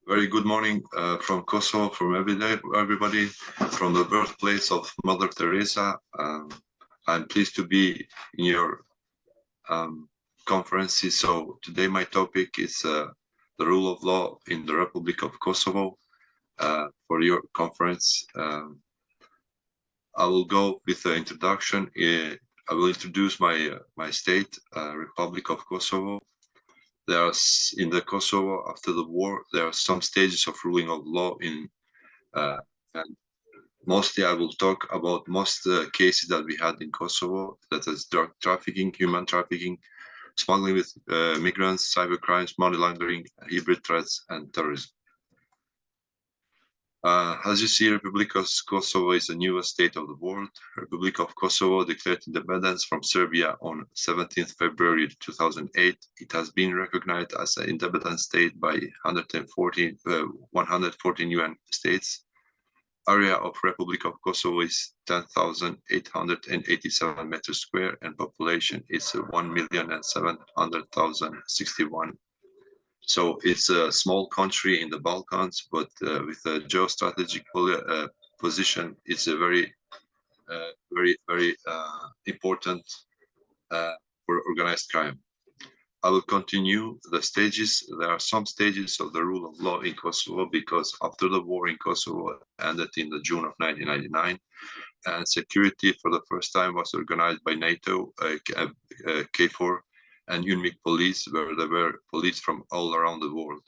Very good morning from Kosovo, from everybody, from the birthplace of Mother Teresa. I'm pleased to be in your conferences. So today my topic is the rule of law in the Republic of Kosovo. For your conference, I will go with the introduction. I will introduce my state, Republic of Kosovo. In the Kosovo after the war, there are some stages of ruling of law and mostly I will talk about most cases that we had in Kosovo, that is drug trafficking, human trafficking, smuggling with migrants, cybercrimes, money laundering, hybrid threats, and terrorism. As you see, Republic of Kosovo is the newest state of the world. Republic of Kosovo declared independence from Serbia on 17th February 2008. It has been recognized as an independent state by 114 UN states. Area of Republic of Kosovo is 10,887 meters square and population is 1,700,061. So it's a small country in the Balkans, but with a geostrategic position, it's a very important for organized crime. I will continue the stages. There are some stages of the rule of law in Kosovo because after the war in Kosovo ended in the June of 1999, and security for the first time was organized by NATO, KFOR, and UNMIK police, where there were police from all around the world.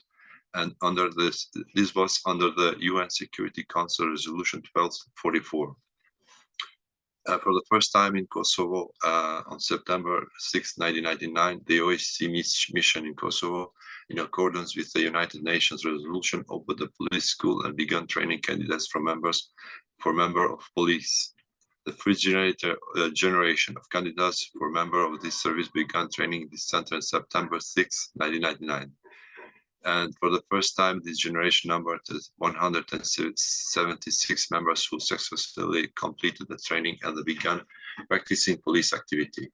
And under this was under the UN Security Council Resolution 1244. For the first time in Kosovo, on September 6, 1999, the OSCE mission in Kosovo, in accordance with the United Nations resolution, opened the police school and began training candidates for member of police. The first generation of candidates for member of this service began training this center on September 6, 1999. And for the first time, this generation numbered 176 members who successfully completed the training and they began practicing police activity.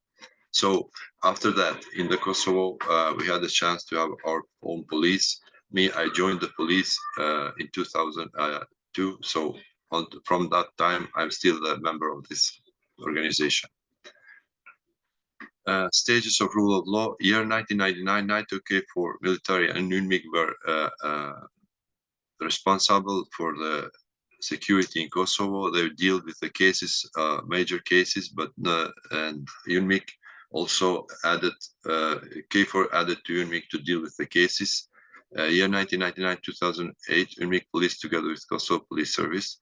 So after that, in the Kosovo, we had the chance to have our own police. I joined the police in 2002. So from that time, I'm still a member of this organization. Stages of rule of law. Year 1999, NATO, KFOR, military, and UNMIK were responsible for the security in Kosovo. They deal with the cases, major cases, but and UNMIK also added, KFOR added to UNMIK to deal with the cases. Year 1999-2008, UNMIK police together with Kosovo Police Service.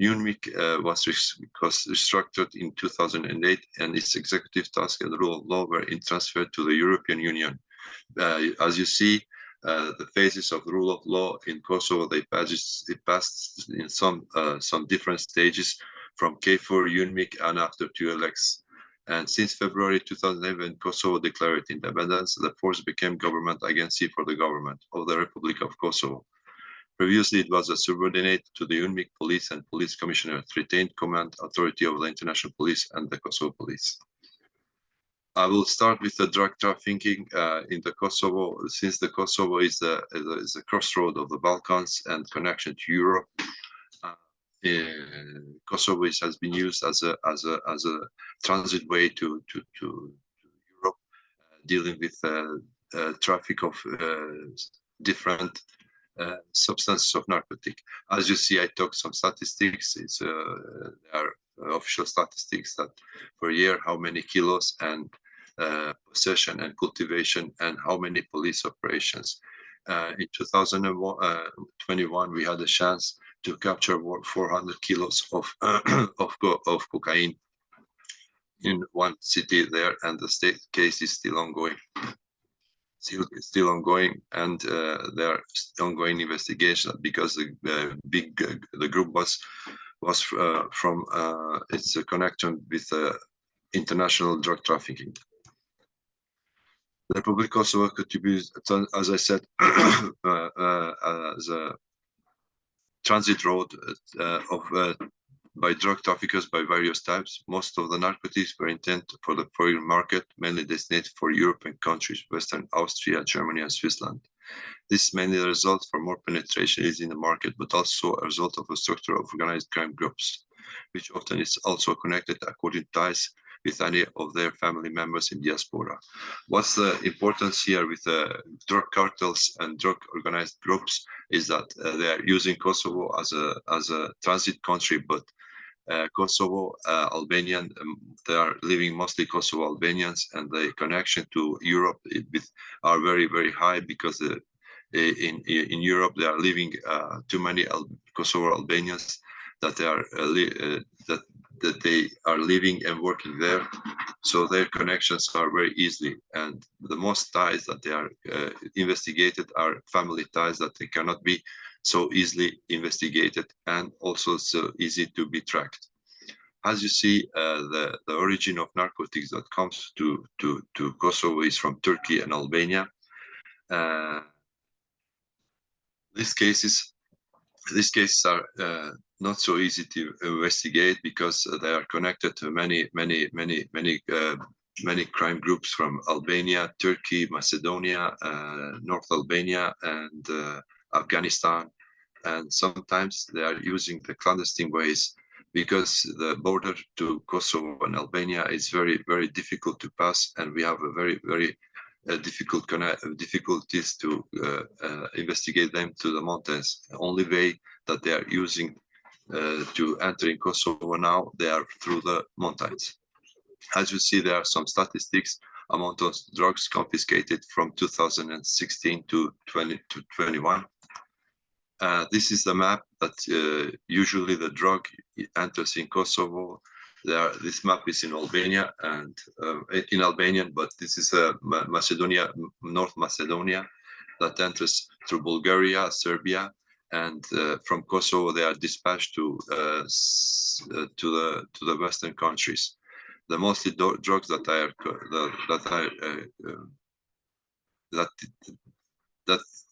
UNMIK was restructured in 2008 and its executive task and rule of law were transferred to the European Union. As you see, the phases of rule of law in Kosovo, it passed in some different stages from KFOR, UNMIK, and after 2LX. And since February 2011, Kosovo declared independence. The force became government agency for the government of the Republic of Kosovo. Previously, it was a subordinate to the UNMIK police and police commissioner, retained command authority of the international police and the Kosovo police. I will start with the drug trafficking in the Kosovo, since the Kosovo is a crossroad of the Balkans and connection to Europe. Kosovo has been used as a transit way to Europe, dealing with traffic of different substances of narcotic. As you see, I took some statistics. There are official statistics that per year how many kilos and possession and cultivation and how many police operations. In 2021, we had a chance to capture 400 kilos of cocaine in one city there, and the state case is still ongoing. Still ongoing, and there are ongoing investigations because the group was from its connection with international drug trafficking. The Republic of Kosovo contributes, as I said, as a transit road by drug traffickers by various types. Most of the narcotics were intended for the foreign market, mainly destined for European countries, Western Austria, Germany, and Switzerland. This is mainly a result for more penetration in the market, but also a result of a structure of organized crime groups, which often is also connected according to ties with any of their family members in diaspora. What's the importance here with drug cartels and drug organized groups is that they are using Kosovo as a transit country, but Kosovo Albanian, they are living mostly Kosovo Albanians, and the connection to Europe are very, very high, because in Europe there are living too many Kosovo Albanians that they are that they are living and working there, so their connections are very easily. And the most ties that they are investigated are family ties that they cannot be so easily investigated, and also so easy to be tracked. As you see, the origin of narcotics that comes to Kosovo is from Turkey and Albania. These cases are not so easy to investigate, because they are connected to many crime groups from Albania, Turkey, Macedonia, North Albania, and Afghanistan. And sometimes they are using the clandestine ways, because the border to Kosovo and Albania is very, very difficult to pass, and we have a very difficulties to investigate them to the mountains. The only way that they are using to enter in Kosovo now, they are through the mountains. As you see, there are some statistics amount of drugs confiscated from 2016 to 2021. This is the map that usually the drug enters in Kosovo. This map is in Albania and in Albanian, but this is Macedonia, North Macedonia, that enters through Bulgaria, Serbia, and from Kosovo they are dispatched to the Western countries. The mostly drugs that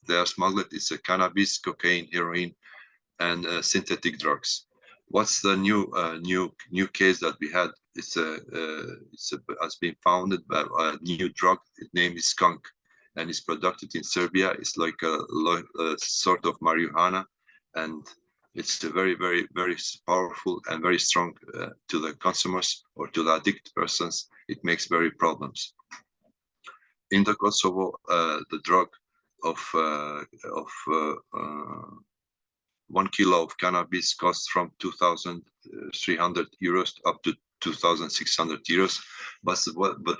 they are smuggled is cannabis, cocaine, heroin, and synthetic drugs. What's the new case that we had? Has been founded by a new drug. Its name is skunk, and it's produced in Serbia. It's like a sort of marijuana, and it's very powerful and very strong to the consumers or to the addicted persons. It makes very problems. In the Kosovo, the drug of 1 kilo of cannabis costs from 2,300 euros up to 2,600 euros. But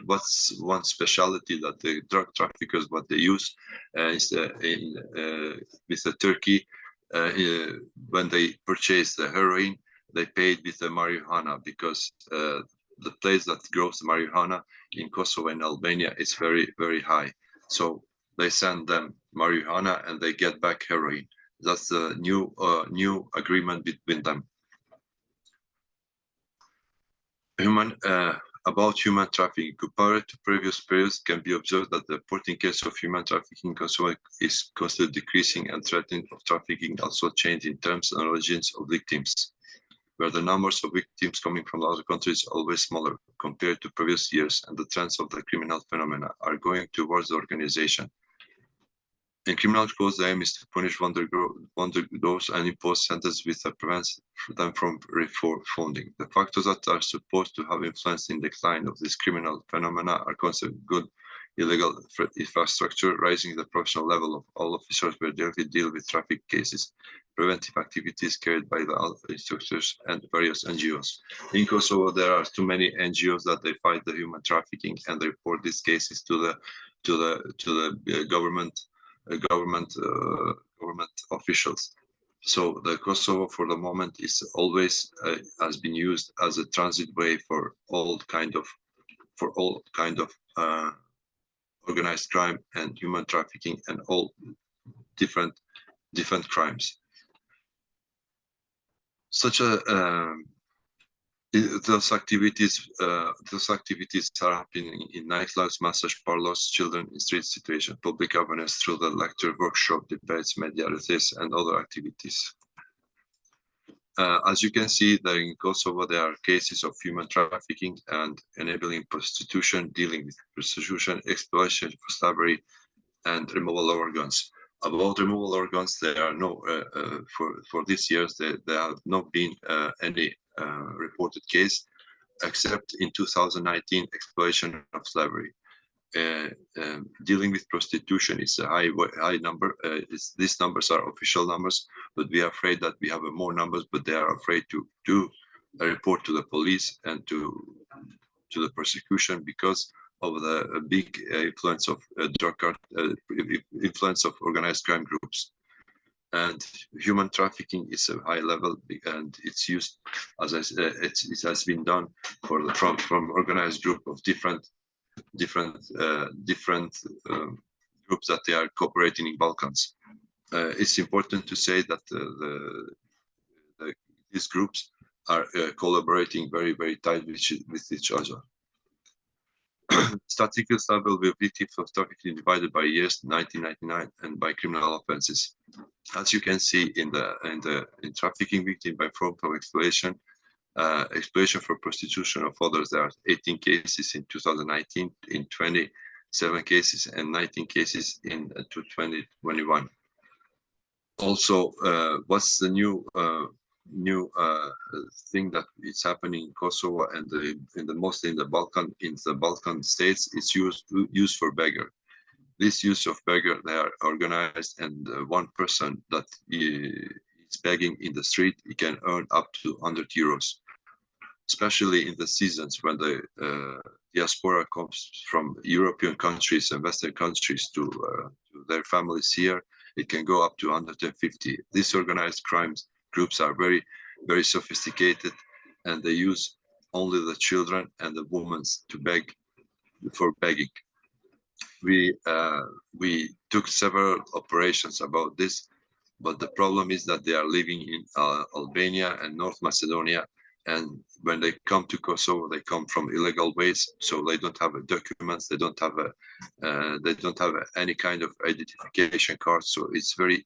what's one specialty that the drug traffickers, what they use is with the Turkey, when they purchase the heroin, they pay it with the marijuana, because the place that grows the marijuana in Kosovo and Albania is very high. So they send them marijuana and they get back heroin. That's the new agreement between them. About human trafficking. Compared to previous periods, can be observed that the reporting case of human trafficking in Kosovo is constantly decreasing, and threatening of trafficking also change in terms and origins of victims, where the numbers of victims coming from other countries are always smaller compared to previous years, and the trends of the criminal phenomena are going towards the organization. In criminal codes, the aim is to punish those and impose sentences which prevents them from refunding. The factors that are supposed to have influenced in the decline of this criminal phenomena are considered good, illegal infrastructure, raising the professional level of all officers who directly deal with traffic cases, preventive activities carried by the instructors and various NGOs. In Kosovo, there are too many NGOs that they fight the human trafficking, and they report these cases to the government officials. So the Kosovo, for the moment, is always has been used as a transit way for all kind of organized crime and human trafficking and all different crimes. Those activities are happening in nightclubs, massage parlors, children in street situations, public awareness through the lecture, workshop, debates, media rallies, and other activities. As you can see, there in Kosovo, there are cases of human trafficking and enabling prostitution, dealing with prostitution, exploitation for slavery, and removal organs. About removal organs, there are no for this year there have not been any reported case, except in 2019 exploitation of slavery. Dealing with prostitution is a high number. These numbers are official numbers, but we are afraid that we have more numbers, but they are afraid to report to the police and to the prosecution because of the big influence of influence of organized crime groups. And human trafficking is a high level, and it's used, as I said, it has been done from organized group of different groups that they are cooperating in Balkans. It's important to say that these groups are collaborating very tight with each other. Statistics level with victims of trafficking divided by years 1999 and by criminal offenses. As you can see in trafficking victim by form of exploitation, exploitation for prostitution of others, there are 18 cases in 2019, in 27 cases, and 19 cases in 2021. Also, what's the new thing that is happening in Kosovo and mostly in the Balkan states? It's used for beggar. This use of beggar, they are organized, and one person that is begging in the street, he can earn up to 100 euros. Especially in the seasons when the diaspora comes from European countries and Western countries to their families here, it can go up to 150. These organized crimes groups are very sophisticated, and they use only the children and the women to beg for begging. We took several operations about this, but the problem is that they are living in Albania and North Macedonia, and when they come to Kosovo, they come from illegal ways, so they don't have documents, they don't have any kind of identification card. So it's very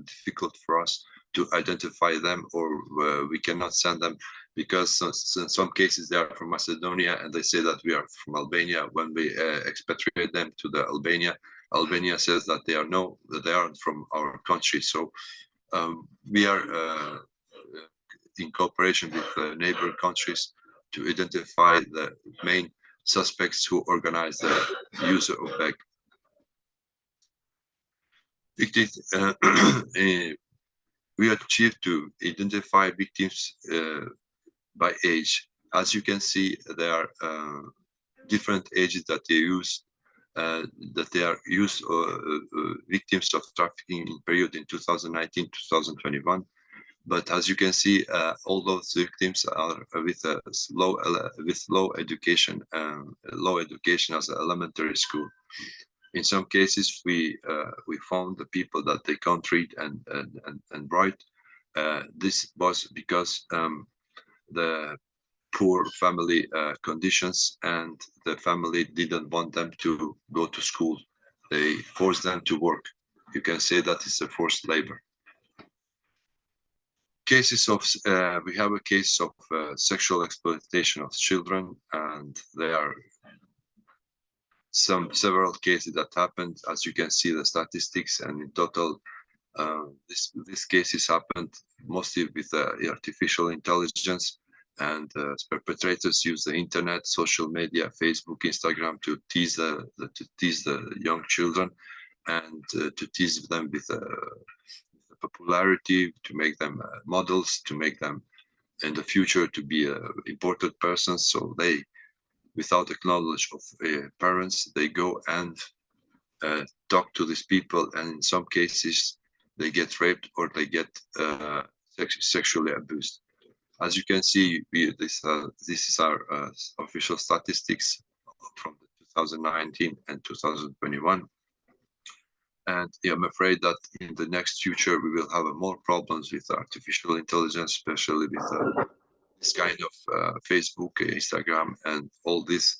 difficult for us to identify them, or we cannot send them, because in some cases they are from Macedonia and they say that we are from Albania. When we expatriate them to the Albania says that they aren't from our country. So we are in cooperation with neighbor countries to identify the main suspects who organize the use of beg. We achieved to identify victims by age. As you can see, there are different ages that they use, victims of trafficking in period in 2019-2021. But as you can see, all those victims are with low education as an elementary school. In some cases, we found the people that they can't read and write. This was because the poor family conditions, and the family didn't want them to go to school. They forced them to work. You can say that it's a forced labor. Cases of we have a case of sexual exploitation of children, and there are several cases that happened. As you can see the statistics, and in total these cases happened mostly with artificial intelligence, and perpetrators use the internet, social media, Facebook, Instagram to tease the young children, and to tease them with popularity, to make them models, to make them in the future to be important persons. So they, without the knowledge of parents, they go and talk to these people, and in some cases they get raped or they get sexually abused. As you can see, this is our official statistics from 2019 and 2021. And I'm afraid that in the next future we will have more problems with artificial intelligence, especially with this kind of Facebook, Instagram, and all these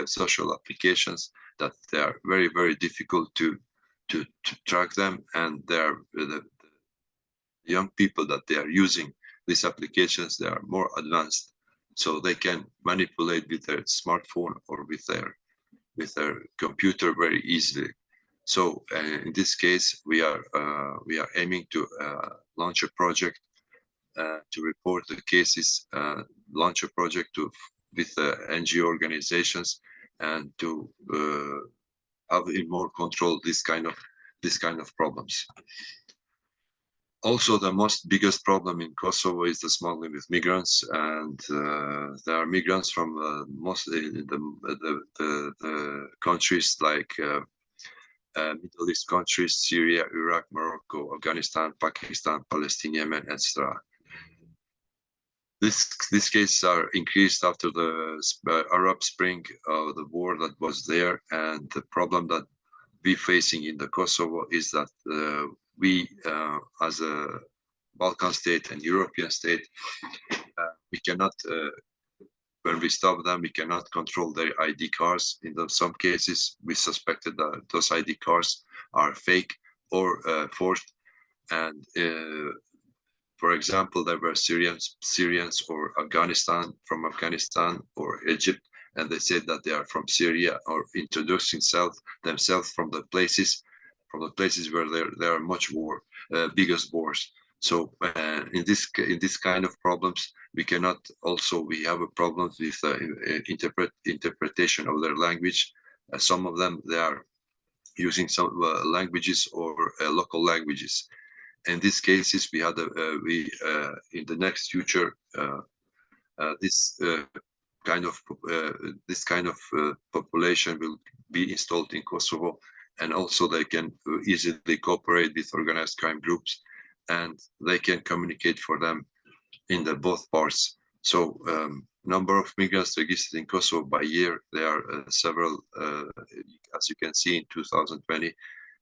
social applications, that they are very difficult to track them, and they're the young people that they are using these applications, they are more advanced, so they can manipulate with their smartphone or with their with their computer very easily. So in this case, we are aiming to launch a project to report the cases, launch a project with NGO organizations, and to have in more control this kind of problems. Also, the biggest problem in Kosovo is the smuggling with migrants, and there are migrants from mostly the countries like Middle East countries, Syria, Iraq, Morocco, Afghanistan, Pakistan, Palestine, Yemen, etc. These cases are increased after the Arab Spring, the war that was there, and the problem that we're facing in the Kosovo is that we, as a Balkan state and European state, we cannot, when we stop them, we cannot control their ID cards. In some cases, we suspected that those ID cards are fake or forged. And for example, there were Syrians or from Afghanistan or Egypt, and they said that they are from Syria, or introducing themselves from the places where there are much biggest wars. So in this kind of problems, we cannot. Also, we have a problem with interpretation of their language. Some of them, they are using some languages or local languages. In these cases, we had in the next future this kind of population will be installed in Kosovo, and also they can easily cooperate with organized crime groups, and they can communicate for them in the both parts. So number of migrants registered in Kosovo by year, there are several, as you can see in 2020,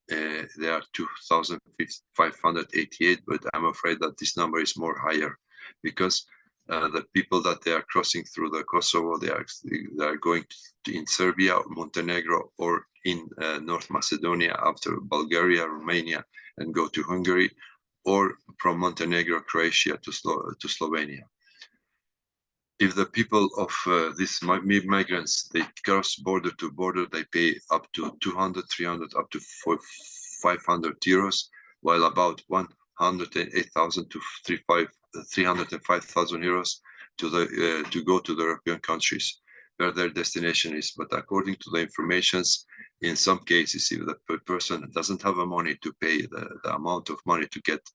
there are 2,588, but I'm afraid that this number is more higher, because the people that they are crossing through the Kosovo, they are going in Serbia, Montenegro, or in North Macedonia, after Bulgaria, Romania, and go to Hungary, or from Montenegro, Croatia to Slovenia. If the people of these migrants, they cross border to border, they pay up to 200, 300, up to 500 euros, while about 108,000 to 305,000 euros to go to the European countries where their destination is. But according to the informations, in some cases, if the person doesn't have the money to pay the amount of money to get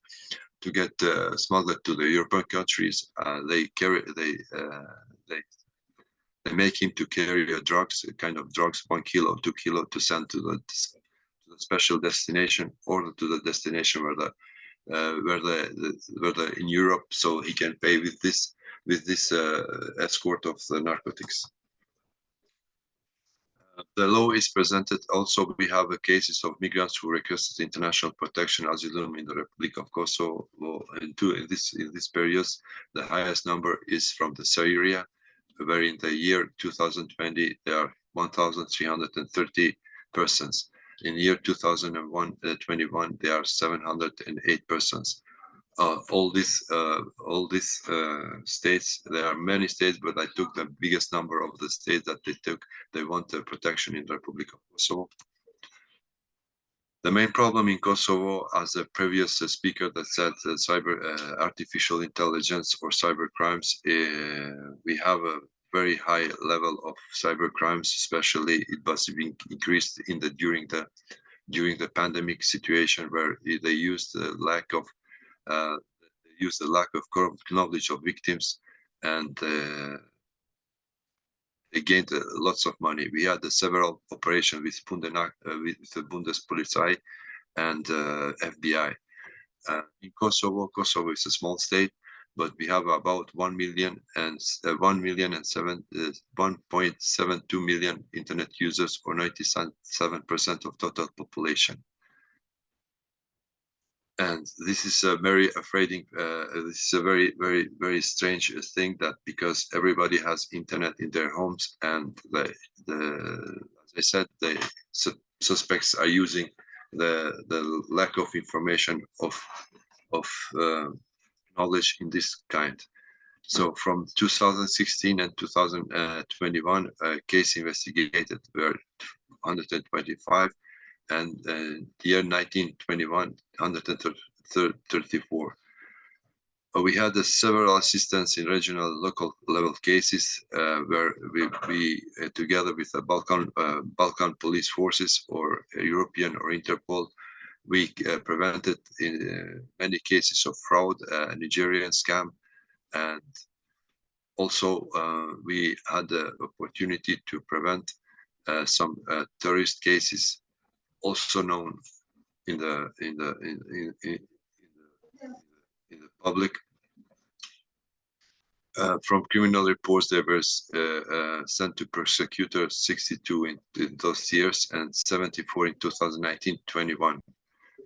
smuggled to the European countries, they make him to carry a kind of drugs, 1 kilo, 2 kilo, to send to the special destination, or to the destination where in Europe, so he can pay with this escort of the narcotics. The law is presented. Also, we have cases of migrants who requested international protection, asylum in the Republic of Kosovo. In this periods, the highest number is from the Syria, where in the year 2020 there are 1,330 persons. In year 2021, there are 708 persons. All these states, there are many states, but I took the biggest number of the states that they want the protection in the Republic of Kosovo. The main problem in Kosovo, as the previous speaker that said, artificial intelligence or cyber crimes, we have a very high level of cyber crimes. Especially, it was being increased during the pandemic situation, where they used the lack of knowledge of victims, and they gained lots of money. We had several operations with the Bundespolizei and FBI. In Kosovo is a small state, but we have about 1.72 million internet users, or 97% of total population. And this is a very very strange thing, that because everybody has internet in their homes, and as I said, the suspects are using the lack of information of knowledge in this kind. So from 2016 and 2021, case investigated were 125, and year 1921, 134. We had several assistance in regional, local level cases where we together with the Balkan police forces or European or Interpol, we prevented in many cases of fraud, Nigerian scam, and also we had the opportunity to prevent some terrorist cases, also known in the public. From criminal reports, there was sent to Prosecutor 62 in those years and 74 in 2019, 21.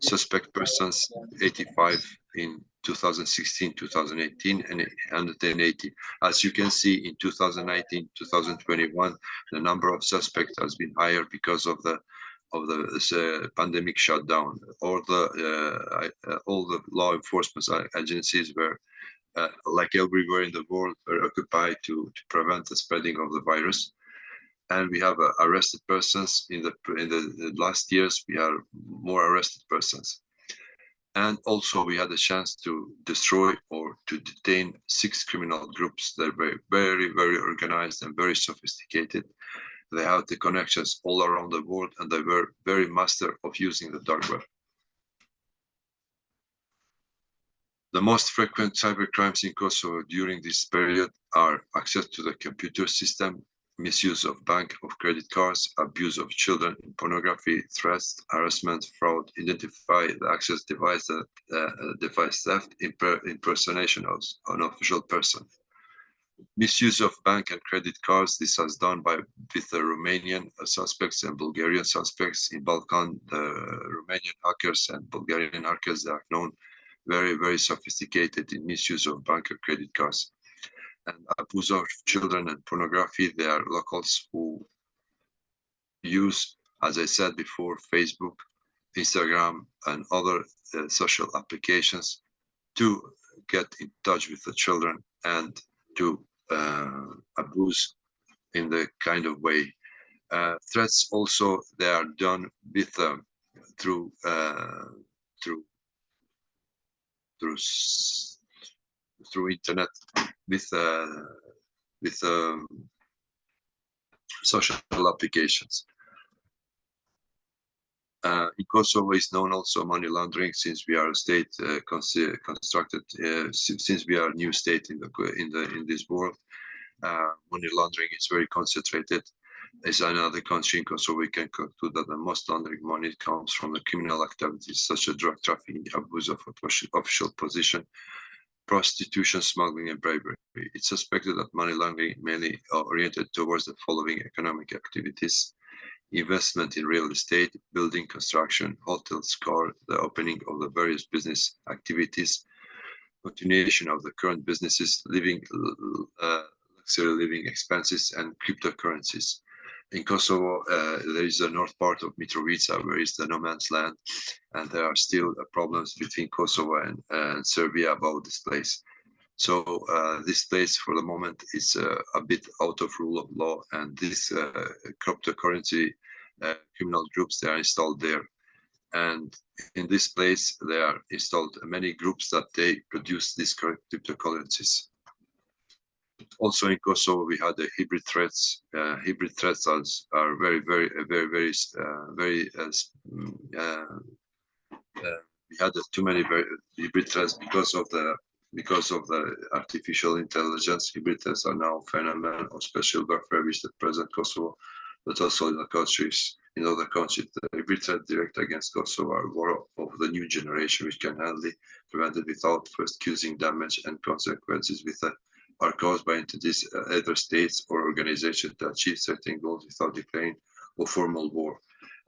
Suspect persons 85 in 2016, 2018, and 180. As you can see, in 2019, 2021, the number of suspects has been higher because of the pandemic shutdown. All the law enforcement agencies were, like everywhere in the world, were occupied to prevent the spreading of the virus. And we have arrested persons in the last years. We have more arrested persons, and also we had a chance to destroy or to detain 6 criminal groups that were very, very organized and very sophisticated. They had the connections all around the world, and they were very master of using the dark web. The most frequent cybercrimes in Kosovo during this period are access to the computer system, misuse of bank of credit cards, abuse of children in pornography, threats, harassment, fraud, identify the access device, device theft, impersonation of an official person. Misuse of bank and credit cards, this was done with the Romanian suspects and Bulgarian suspects. In Balkan, the Romanian hackers and Bulgarian hackers are known very, very sophisticated in misuse of bank or credit cards. And abuse of children and pornography, they are locals who use, as I said before, Facebook, Instagram, and other social applications to get in touch with the children and to abuse in the kind of way. Threats also, they are done with through internet, with social applications. In Kosovo is known also money laundering, since we are a state constructed, since we are a new state in this world. Money laundering is very concentrated. As another country in Kosovo, we can conclude that the most laundering money comes from the criminal activities such as drug trafficking, abuse of official position, prostitution, smuggling, and bribery. It's suspected that money laundering mainly oriented towards the following economic activities: investment in real estate, building, construction, hotels, car, the opening of the various business activities, continuation of the current businesses, luxury living expenses, and cryptocurrencies. In Kosovo, there is the north part of Mitrovica, where is the no man's land, and there are still problems between Kosovo and Serbia about this place. So this place, for the moment, is a bit out of rule of law, and this cryptocurrency criminal groups, they are installed there. And in this place, there are installed many groups that they produce these cryptocurrencies. Also in Kosovo, we had the hybrid threats. Hybrid threats are very. We had too many hybrid threats because of the artificial intelligence. Hybrid threats are now phenomenon of special warfare which the present Kosovo, but also in other countries. The hybrid threat direct against Kosovo are war of the new generation, which can hardly be prevented without first causing damage, and consequences are caused by entities, either states or organizations, to achieve certain goals without declaring a formal war.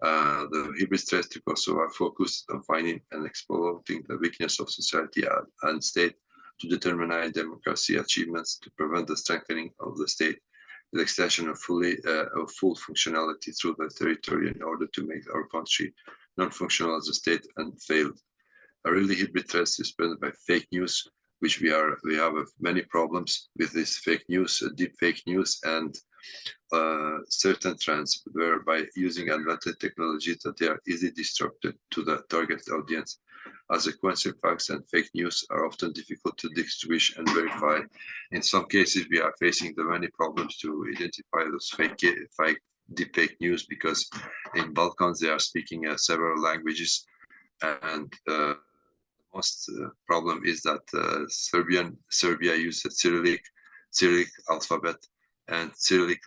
The hybrid threats to Kosovo are focused on finding and exploiting the weakness of society and state to determine democracy achievements, to prevent the strengthening of the state, the extension of full functionality through the territory in order to make our country non-functional as a state and failed. A really hybrid threat is spread by fake news, which we have many problems with this fake news, deep fake news, and certain trends whereby using advanced technology that they are easily disrupted to the target audience. As a consequence, facts and fake news are often difficult to distinguish and verify. In some cases, we are facing the many problems to identify those deep fake news, because in Balkans they are speaking several languages, and most problem is that Serbia uses Cyrillic alphabet, and Cyrillic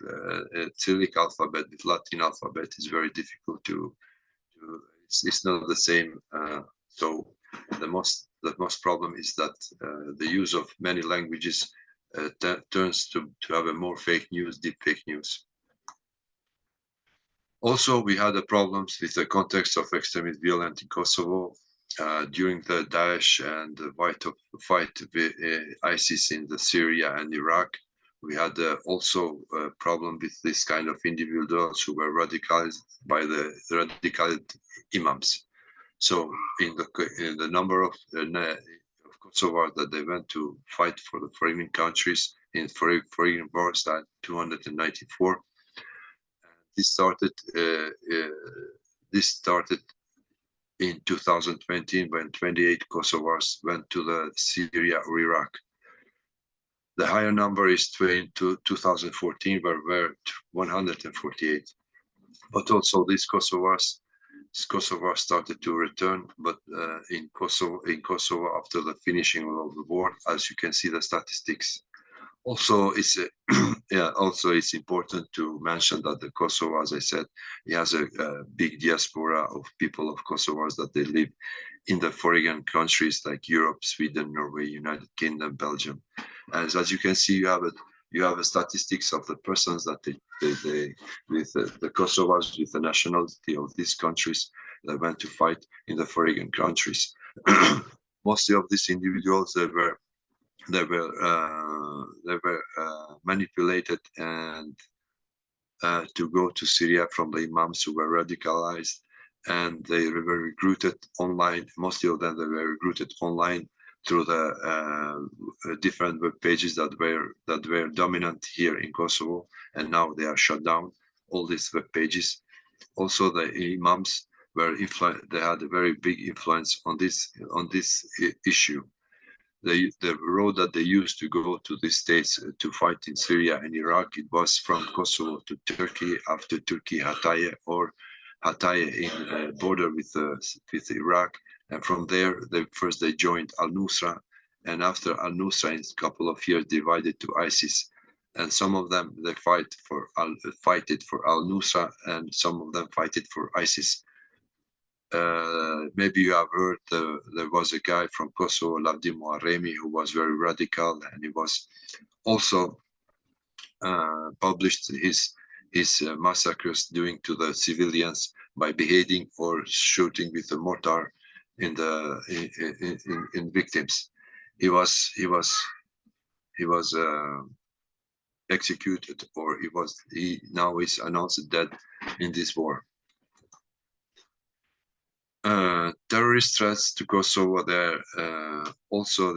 alphabet with Latin alphabet is very difficult to it's not the same. So the most problem is that the use of many languages turns to have a more fake news, deep fake news. Also, we had problems with the context of extremist violence in Kosovo during the Daesh and the fight with ISIS in the Syria and Iraq. We had also a problem with this kind of individuals who were radicalized by the radical imams. So in the number of Kosovars that they went to fight for the foreign countries in foreign wars, that 294. This started in 2020 when 28 Kosovars went to the Syria or Iraq. The higher number is in 2014, where were 148. But also these Kosovars started to return, but in Kosovo after the finishing of the war, as you can see the statistics. Also, it's important to mention that the Kosovo, as I said, it has a big diaspora of people of Kosovars that they live in the foreign countries like Europe, Sweden, Norway, United Kingdom, Belgium. And as you can see, you have a statistics of the persons that with the Kosovars with the nationality of these countries that went to fight in the foreign countries. Mostly of these individuals, they were manipulated and to go to Syria from the imams who were radicalized, and they were recruited online. Mostly of them they were recruited online through the different web pages that were dominant here in Kosovo, and now they are shut down, all these web pages. Also, the imams were they had a very big influence on this issue. The road that they used to go to these states to fight in Syria and Iraq, it was from Kosovo to Turkey, after Turkey Hatay, or Hatay in border with Iraq, and from there they joined Al-Nusra, and after Al-Nusra in a couple of years divided to ISIS, and some of them they fight for Al-Nusra, and some of them fight for ISIS. Maybe you have heard there was a guy from Kosovo, Lavdim Muharremi, who was very radical, and he was also published his massacres doing to the civilians by beheading or shooting with a mortar in victims. He was executed, or he now is announced dead in this war. Terrorist threats to Kosovo, they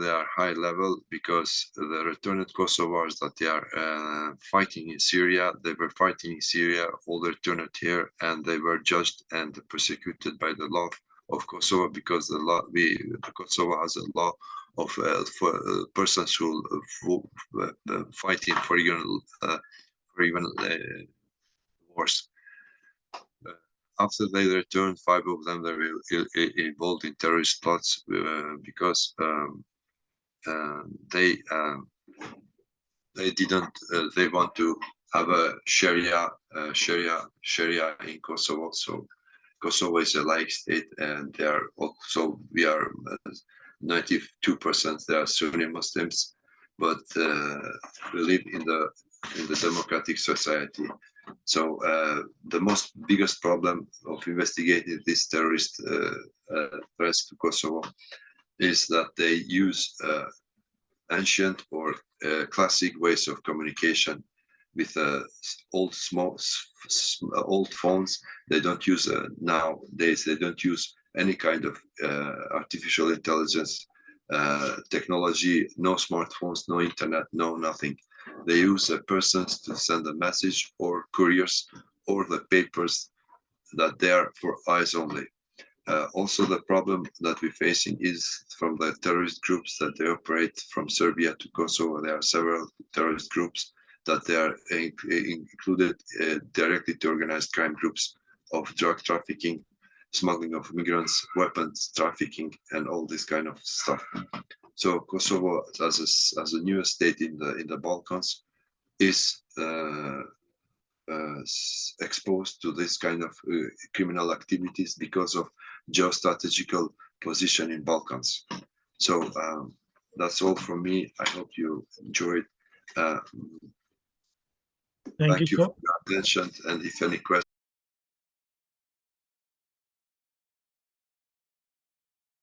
are high level, because the returned Kosovars that they are fighting in Syria, they were fighting in Syria, all returned here, and they were judged and persecuted by the law of Kosovo, because Kosovo has a law of for persons who fighting for even wars. After they returned, 5 of them they were involved in terrorist plots because they want to have a Sharia in Kosovo. So Kosovo is a laic state, and they are also, we are 92% they are Sunni Muslims, but we live in the democratic society. So the biggest problem of investigating this terrorist threats to Kosovo is that they use ancient or classic ways of communication with old phones. They don't use nowadays. They don't use any kind of artificial intelligence technology, no smartphones, no internet, no nothing. They use persons to send a message, or couriers, or the papers that they are for eyes only. Also, the problem that we're facing is from the terrorist groups that they operate from Serbia to Kosovo. There are several terrorist groups that they are included directly to organized crime groups of drug trafficking, smuggling of migrants, weapons trafficking, and all this kind of stuff. So Kosovo, as a new state in the Balkans, is exposed to this kind of criminal activities because of geostrategical position in Balkans. So that's all from me. I hope you enjoyed. Thank you for your attention, and if any questions.